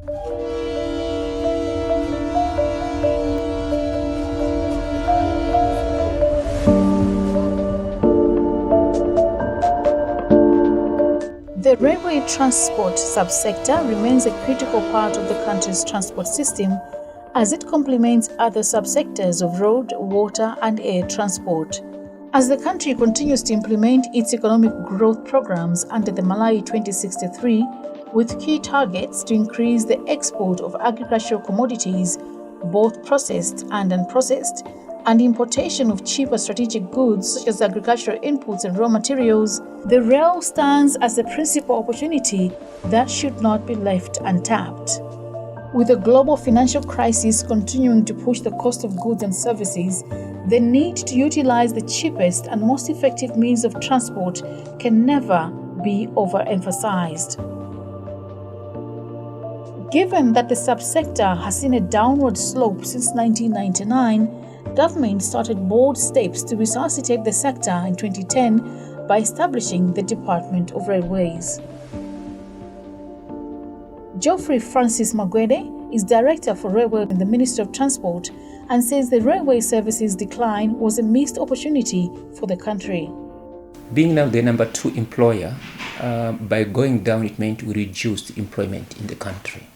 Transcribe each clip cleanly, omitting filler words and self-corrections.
The railway transport subsector remains a critical part of the country's transport system as it complements other subsectors of road, water, and air transport. As the country continues to implement its economic growth programs under the Malawi 2063, with key targets to increase the export of agricultural commodities, both processed and unprocessed, and importation of cheaper strategic goods such as agricultural inputs and raw materials, the rail stands as a principal opportunity that should not be left untapped. With the global financial crisis continuing to push the cost of goods and services, the need to utilize the cheapest and most effective means of transport can never be overemphasized. Given that the subsector has seen a downward slope since 1999, government started bold steps to resuscitate the sector in 2010 by establishing the Department of Railways. Geoffrey Francis Magwede is Director for Railway in the Ministry of Transport and says the railway services decline was a missed opportunity for the country. Being now the number 2 employer, by going down it meant we reduced employment in the country.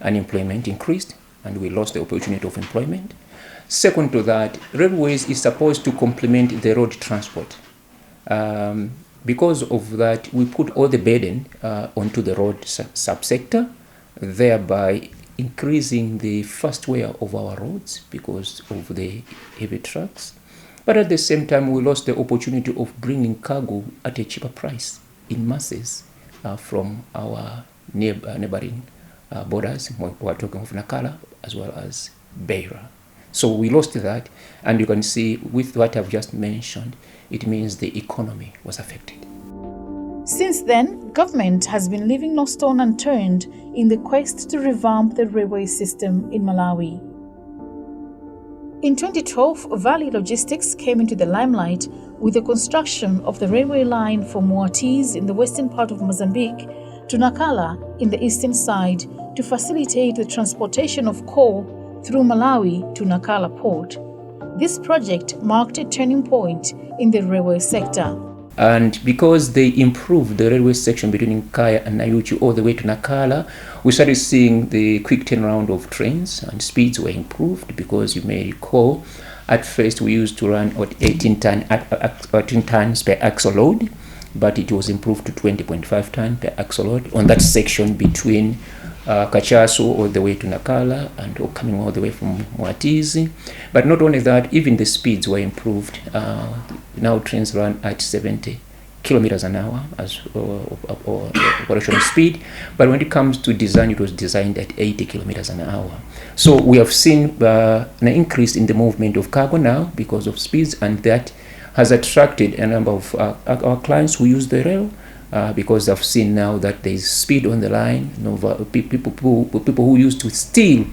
Unemployment increased and we lost the opportunity of employment. Second to that, railways is supposed to complement the road transport. Because of that, we put all the burden onto the road subsector, thereby increasing the fast wear of our roads because of the heavy trucks. But at the same time, we lost the opportunity of bringing cargo at a cheaper price in masses from our neighboring borders. We're talking of Nakala as well as Beira. So we lost that, and you can see with what I've just mentioned, it means the economy was affected. Since then, government has been leaving no stone unturned in the quest to revamp the railway system in Malawi. In 2012, Valley Logistics came into the limelight with the construction of the railway line from Moatize in the western part of Mozambique to Nakala in the eastern side to facilitate the transportation of coal through Malawi to Nakala port. This project marked a turning point in the railway sector. And because they improved the railway section between Kaya and Nayuchi all the way to Nakala, we started seeing the quick turnaround of trains and speeds were improved because you may recall, at first we used to run at 18 tons per axle load, but it was improved to 20.5 tons per axle load on that section between Kachaso all the way to Nakala and coming all the way from Moatize. But not only that, even the speeds were improved. Now trains run at 70 kilometers an hour as operational speed. But when it comes to design, it was designed at 80 kilometers an hour. So we have seen an increase in the movement of cargo now because of speeds, and that has attracted a number of our clients who use the rail. Because I've seen now that there is speed on the line. People who used to steal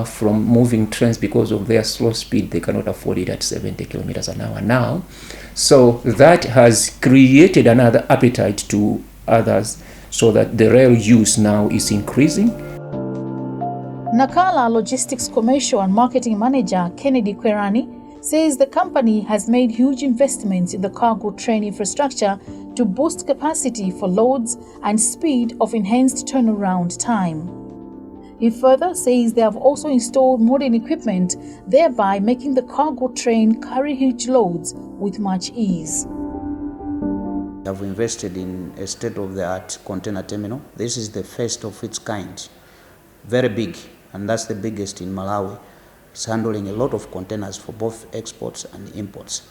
from moving trains because of their slow speed, they cannot afford it at 70 kilometers an hour now. So that has created another appetite to others so that the rail use now is increasing. Nakala Logistics Commercial and Marketing Manager Kennedy Kwerani says the company has made huge investments in the cargo train infrastructure to boost capacity for loads and speed of enhanced turnaround time. He further says they have also installed modern equipment, thereby making the cargo train carry huge loads with much ease. We have invested in a state-of-the-art container terminal. This is the first of its kind, very big, and that's the biggest in Malawi. It's handling a lot of containers for both exports and imports.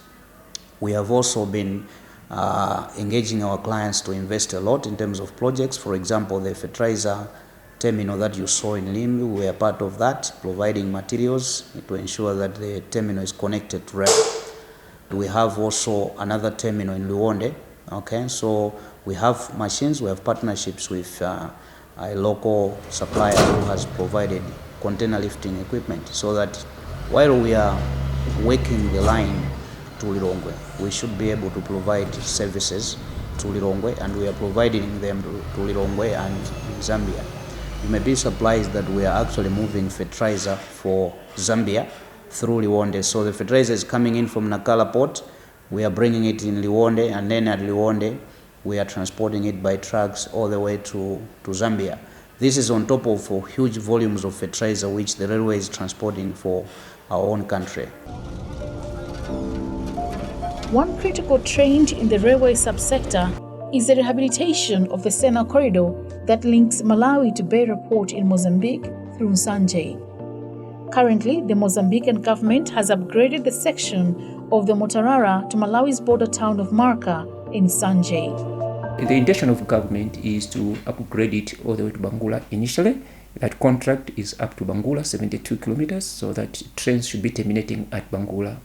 We have also been engaging our clients to invest a lot in terms of projects. For example, the fertilizer terminal that you saw in Limbu, we are part of that, providing materials to ensure that the terminal is connected to rail. We have also another terminal in Luonde. Okay, so we have machines, we have partnerships with a local supplier who has provided container lifting equipment, so that while we are working the line to Lilongwe, we should be able to provide services to Lilongwe, and we are providing them to Lilongwe and Zambia. You may be surprised that we are actually moving fertilizer for Zambia through Liwonde. So the fertilizer is coming in from Nacala port, we are bringing it in Liwonde, and then at Liwonde we are transporting it by trucks all the way to Zambia. This is on top of huge volumes of fertilizer which the railway is transporting for our own country. One critical change in the railway subsector is the rehabilitation of the Sena corridor that links Malawi to Beira port in Mozambique through Nsanje. Currently, the Mozambican government has upgraded the section of the Motarara to Malawi's border town of Marca in Nsanje. The intention of government is to upgrade it all the way to Bangula initially. That contract is up to Bangula, 72 kilometers, so that trains should be terminating at Bangula.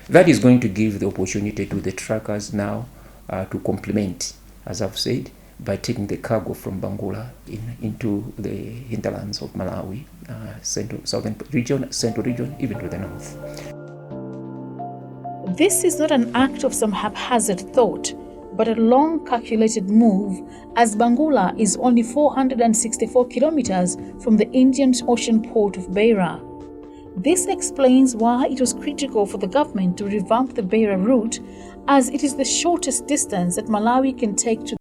That is going to give the opportunity to the truckers now to complement, as I've said, by taking the cargo from Bangula into the hinterlands of Malawi, southern region, central region, even to the north. This is not an act of some haphazard thought, but a long calculated move, as Bangula is only 464 kilometers from the Indian Ocean port of Beira. This explains why it was critical for the government to revamp the Beira route, as it is the shortest distance that Malawi can take to